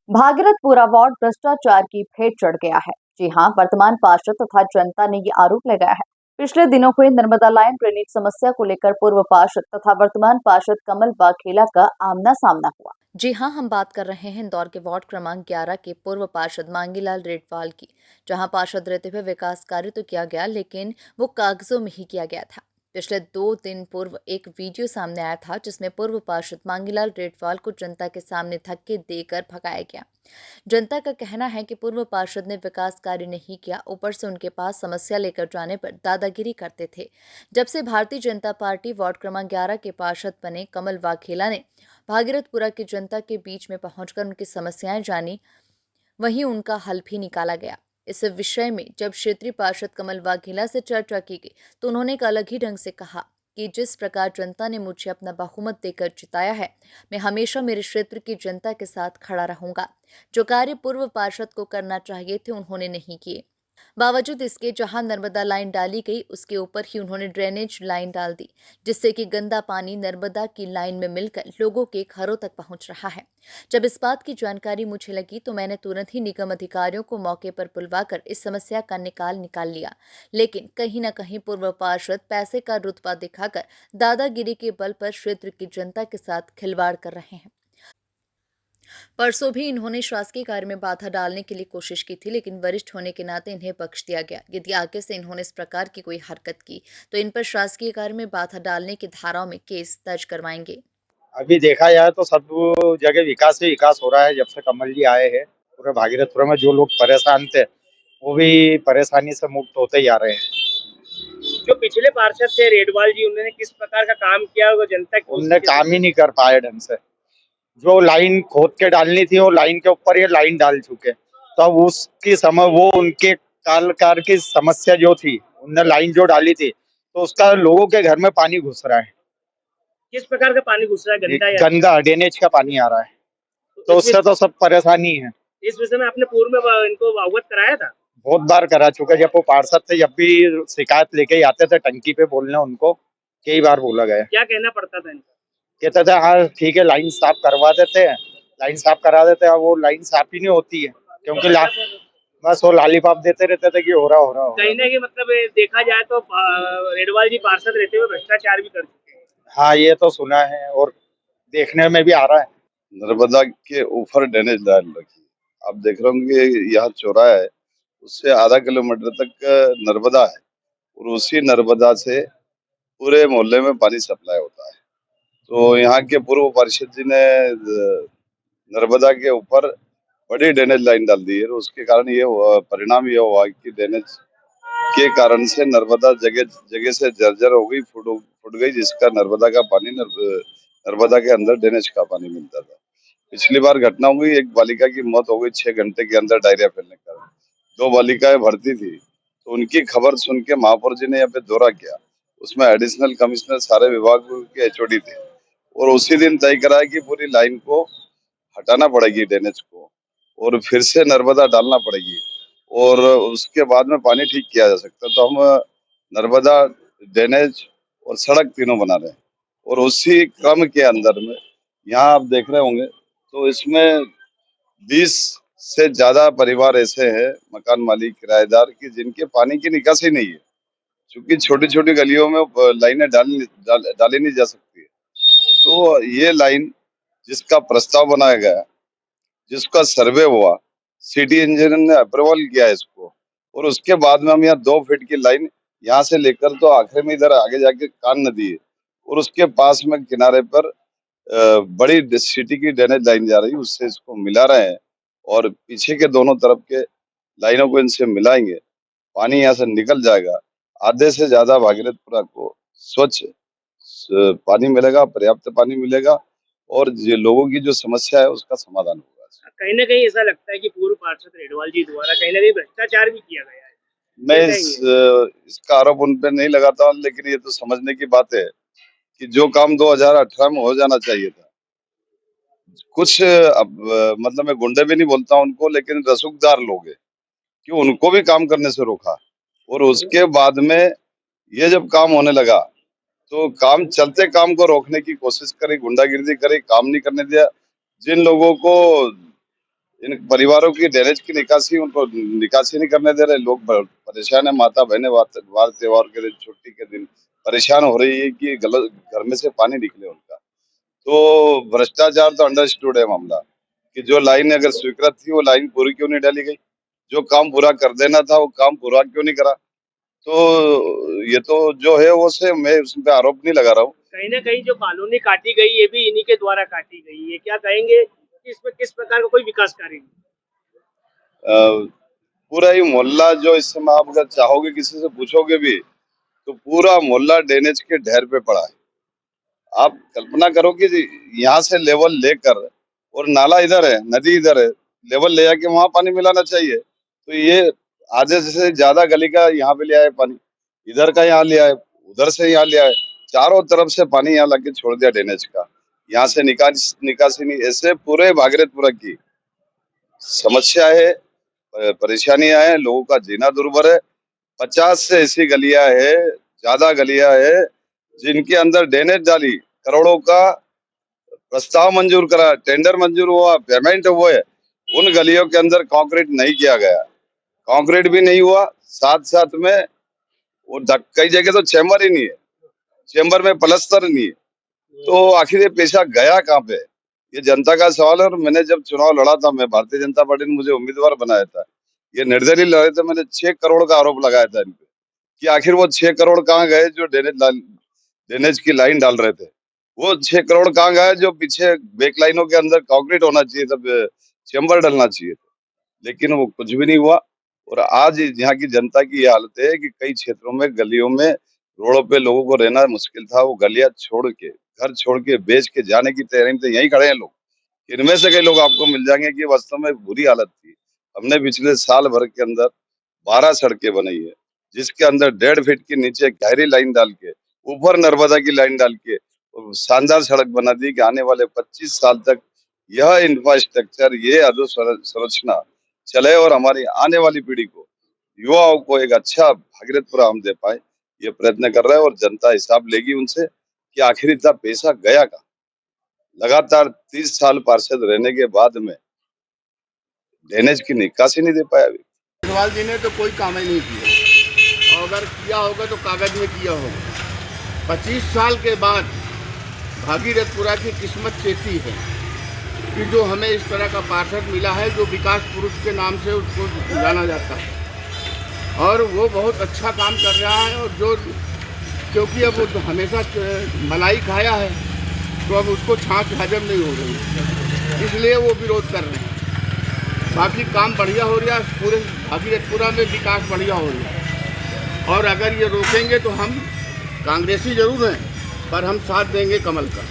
Bhagirathpura ward भ्रष्टाचार की भेंट चढ़ गया है। जी हां, वर्तमान पार्षद तथा जनता ने ये आरोप लगाया है। पिछले दिनों हुए नर्मदा लाइन ड्रेनेज समस्या को लेकर पूर्व पार्षद तथा वर्तमान पार्षद कमल वाघेला का आमना सामना हुआ। जी हां, हम बात कर रहे हैं इंदौर के वार्ड क्रमांक 11 के पूर्व पार्षद मांगीलाल रेडवाल की, जहां पार्षद रहते हुए विकास कार्य तो किया गया, लेकिन वो कागजों में ही किया गया था। पिछले 2 दिन पूर्व एक वीडियो सामने आया था जिसमें पूर्व पार्षद मांगीलाल रेडवाल को जनता के सामने धक्के देकर भगाया गया। जनता का कहना है कि पूर्व पार्षद ने विकास कार्य नहीं किया, ऊपर से उनके पास समस्या लेकर जाने पर दादागिरी करते थे। जब से भारतीय जनता पार्टी वार्ड क्रमांक 11 के पार्षद बने, कमल वाघेला ने भागीरथपुरा की जनता के बीच में पहुंचकर उनकी समस्याएं जानी, वहीं उनका हल भी निकाला गया। इस विषय में जब क्षेत्रीय पार्षद कमल वाघेला से चर्चा की गई तो उन्होंने एक अलग ही ढंग से कहा कि जिस प्रकार जनता ने मुझे अपना बहुमत देकर जिताया है, मैं हमेशा मेरे क्षेत्र की जनता के साथ खड़ा रहूंगा। जो कार्य पूर्व पार्षद को करना चाहिए थे उन्होंने नहीं किए। बावजूद इसके जहां नर्मदा लाइन डाली गई उसके ऊपर ही उन्होंने ड्रेनेज लाइन डाल दी, जिससे कि गंदा पानी नर्मदा की लाइन में मिलकर लोगों के घरों तक पहुंच रहा है। जब इस बात की जानकारी मुझे लगी तो मैंने तुरंत ही निगम अधिकारियों को मौके पर बुलवाकर इस समस्या का निकाल लिया, लेकिन कहीं न कहीं पूर्व पार्षद पैसे का रुतबा दिखाकर दादागिरी के बल पर क्षेत्र की जनता के साथ खिलवाड़ कर रहे हैं। परसों भी इन्होंने शासकीय कार्य में बाधा डालने के लिए कोशिश की थी, लेकिन वरिष्ठ होने के नाते इन्हें बख्श दिया गया। यदि आगे से इन्होंने इस प्रकार की कोई हरकत की तो इन पर शासकीय कार्य में बाधा डालने की धाराओं में केस दर्ज करवाएंगे। अभी देखा जाए तो सब जगह विकास ही विकास हो रहा है। जब से कमल जी आए हैं, पूरे भागीरथपुर में जो लोग परेशान थे वो भी परेशानी से मुक्त होते ही आ रहे हैं। जो पिछले पार्षद थे रेडवाल जी, उन्होंने किस प्रकार का काम किया वो जनता की उनने काम ही नहीं कर पाए ढंग से। जो लाइन खोद के डालनी थी वो लाइन के ऊपर ये लाइन डाल चुके, तो उसकी समय वो उनके काल की समस्या जो थी, उनने लाइन जो डाली थी तो उसका लोगों के घर में पानी घुस रहा है। किस प्रकार का पानी घुस रहा है? गंदा या गंदा ड्रेनेज का पानी आ रहा है, तो उससे तो सब परेशानी है। इस विषय में आपने पूर्व में इनको अवगत कराया था? बहुत बार करा चुका। जब वो पार्षद थे, जब भी शिकायत लेके ही आते थे टंकी पे बोलने, उनको कई बार बोला गया। क्या कहना पड़ता था इनका? कहते थे हाँ ठीक है, लाइन साफ करवा देते हैं, लाइन साफ करा देते हैं। वो लाइन साफ ही नहीं होती है, क्योंकि बस वो लालीपाप देते रहते थे कि हो रहा कहीं ना कहीं मतलब देखा जाए तो रेडवाल जी पार्षद रहते हुए भ्रष्टाचार भी कर चुके हैं। हाँ, ये तो सुना है और देखने में भी आ रहा है। नर्मदा के ऊपर ड्रेनेज लाइन रखी, आप देख रहे होंगे यहाँ चौराहा है, उससे आधा किलोमीटर तक नर्मदा है और उसी नर्मदा से पूरे मोहल्ले में पानी सप्लाई होता है। तो यहाँ के पूर्व पार्षद जी ने नर्मदा के ऊपर बड़ी ड्रेनेज लाइन डाल दी है। उसके कारण ये परिणाम ये हुआ कि ड्रेनेज के कारण से नर्मदा जगह जगह से जर्जर हो गई, फुट गई, जिसका नर्मदा का पानी नर्मदा के अंदर ड्रेनेज का पानी मिलता था। पिछली बार घटना हुई, एक बालिका की मौत हो गई 6 घंटे के अंदर डायरिया फैलने के कारण। 2 बालिकाएं भर्ती थी, तो उनकी खबर सुन के महापौर जी ने यहाँ पे दौरा किया। उसमें एडिशनल कमिश्नर सारे विभाग के एचओडी थे और उसी दिन तय कराया कि पूरी लाइन को हटाना पड़ेगी ड्रेनेज को और फिर से नर्मदा डालना पड़ेगी और उसके बाद में पानी ठीक किया जा सकता है। तो हम नर्मदा, ड्रेनेज और सड़क तीनों बना रहे हैं और उसी क्रम के अंदर में यहाँ आप देख रहे होंगे तो इसमें 20 से ज्यादा परिवार ऐसे हैं, मकान मालिक, किराएदार, की जिनके पानी की निकासी नहीं है, क्योंकि छोटी छोटी गलियों में लाइनें डाली नहीं जा सकती है। तो ये लाइन जिसका प्रस्ताव बनाया गया, जिसका सर्वे हुआ, सिटी इंजीनियर ने अप्रूवल किया है इसको और उसके बाद में हम यहाँ 2 फीट की लाइन यहाँ से लेकर तो आखिर में इधर आगे जाके कान नदी है और उसके पास में किनारे पर बड़ी सिटी की ड्रेनेज लाइन जा रही है, उससे इसको मिला रहे हैं और पीछे के दोनों तरफ के लाइनों को इनसे मिलाएंगे, पानी यहाँ से निकल जाएगा। आधे से ज्यादा भागीरथपुरा को स्वच्छ पानी मिलेगा, पर्याप्त पानी मिलेगा और ये लोगों की जो समस्या है उसका समाधान होगा। कहीं ना कहीं ऐसा लगता है कि पूर्व पार्षद रेडवाल जी द्वारा कहीं ना कहीं भ्रष्टाचार भी किया गया है। मैं इसका आरोप उन पे नहीं लगाता हूँ, लेकिन ये तो समझने की बात है कि जो काम 2018 में हो जाना चाहिए था, कुछ मतलब मैं गुंडे भी नहीं बोलता उनको, लेकिन रसूखदार लोग हैं कि उनको भी काम करने से रोका और उसके बाद में ये जब काम होने लगा तो काम चलते काम को रोकने की कोशिश करी, गुंडागिर्दी करी, काम नहीं करने दिया। जिन लोगों को इन परिवारों की ड्रेनेज की निकासी, उनको निकासी नहीं करने दे रहे। लोग परेशान है, माता बहनें वार त्योहार के दिन, छुट्टी के दिन परेशान हो रही है कि गलत घर में से पानी निकले उनका। तो भ्रष्टाचार तो अंडरस्टूड है मामला, कि जो लाइन अगर स्वीकृत थी वो लाइन पूरी क्यों नहीं डाली गई, जो काम पूरा कर देना था वो काम पूरा क्यों नहीं करा। तो ये तो जो है वो से मैं उस पे आरोप नहीं लगा रहा हूँ। कहीं ना कहीं जो कॉलोनी काटी गई ये भी इन्हीं के द्वारा काटी गई है, क्या कहेंगे कि इसमें किस प्रकार का कोई विकास कार्य नहीं? पूरा ही मोहल्ला जो इस समय आप अगर चाहोगे किसी से पूछोगे भी तो पूरा मोहल्ला ड्रेनेज के ढेर पे पड़ा है। आप कल्पना करो कि यहाँ से लेवल लेकर, और नाला इधर है, नदी इधर है, लेवल ले जाके वहां पानी मिलाना चाहिए। तो ये आधे से ज्यादा गली का यहाँ पे ले आए पानी, इधर का यहाँ ले आए, उधर से यहाँ ले आए, चारों तरफ से पानी यहाँ लाके छोड़ दिया ड्रेनेज का। यहाँ से निकासी नहीं, ऐसे पूरे भागीरथपुरा की समस्या है, परेशानियां हैं, लोगों का जीना दुर्भर है। 50 से ऐसी गलियां है, ज्यादा गलियां है जिनके अंदर ड्रेनेज डाली, करोड़ों का प्रस्ताव मंजूर करा, टेंडर मंजूर हुआ, पेमेंट हुए, उन गलियों के अंदर कंक्रीट नहीं किया गया, कंक्रीट भी नहीं हुआ। साथ साथ में वो कई जगह तो चैम्बर ही नहीं है, चैम्बर में प्लस्तर नहीं है। तो आखिर ये पैसा गया कहाँ पे, ये जनता का सवाल है। और मैंने जब चुनाव लड़ा था, मैं भारतीय जनता पार्टी ने मुझे उम्मीदवार बनाया था, ये निर्दलीय लड़े थे, मैंने 6 करोड़ का आरोप लगाया था इन पे कि आखिर वो 6 करोड़ कहाँ गए जो ड्रेनेज की लाइन डाल रहे थे। वो 6 करोड़ कहाँ गए जो पीछे बैक लाइनों के अंदर कंक्रीट होना चाहिए, तब चैम्बर डलना चाहिए था, लेकिन वो कुछ भी नहीं हुआ। और आज यहाँ की जनता की ये हालत है कि कई क्षेत्रों में, गलियों में, रोडों पे लोगों को रहना मुश्किल था। वो गलियां छोड़ के, घर छोड़ के, बेच के जाने की तैयारी में यहीं खड़े हैं लोग। इनमें से कई लोग आपको मिल जाएंगे कि वास्तव में बुरी हालत थी। हमने पिछले साल भर के अंदर 12 सड़कें बनाई है, जिसके अंदर 1.5 फीट के नीचे गहरी लाइन डाल के, ऊपर नर्मदा की लाइन डाल के शानदार सड़क बना दी कि आने वाले 25 साल तक यह इंफ्रास्ट्रक्चर, ये अधोसंरचना चले और हमारी आने वाली पीढ़ी को, युवाओं को एक अच्छा भागीरथपुरा हम दे पाए। ये प्रयत्न कर रहे हैं और जनता हिसाब लेगी उनसे कि आखिर इतना पैसा गया कहाँ। लगातार 30 साल पार्षद रहने के बाद में ड्रेनेज की निकासी नहीं दे पाया अभी। केजरीवाल जी ने तो कोई काम ही नहीं किया, और अगर किया होगा तो कागज में किया होगा। 25 साल के बाद भागीरथपुरा की किस्मत कैसी है कि जो हमें इस तरह का पार्षद मिला है, जो विकास पुरुष के नाम से उसको जाना जाता है, और वो बहुत अच्छा काम कर रहा है। और जो, क्योंकि अब वो हमेशा मलाई खाया है तो अब उसको छाछ हजम नहीं हो रही, इसलिए वो विरोध कर रहे हैं। बाकी काम बढ़िया हो रहा है, पूरे भागीरथपुरा में विकास बढ़िया हो रहा है। और अगर ये रोकेंगे तो हम कांग्रेसी जरूर हैं, पर हम साथ देंगे कमल का।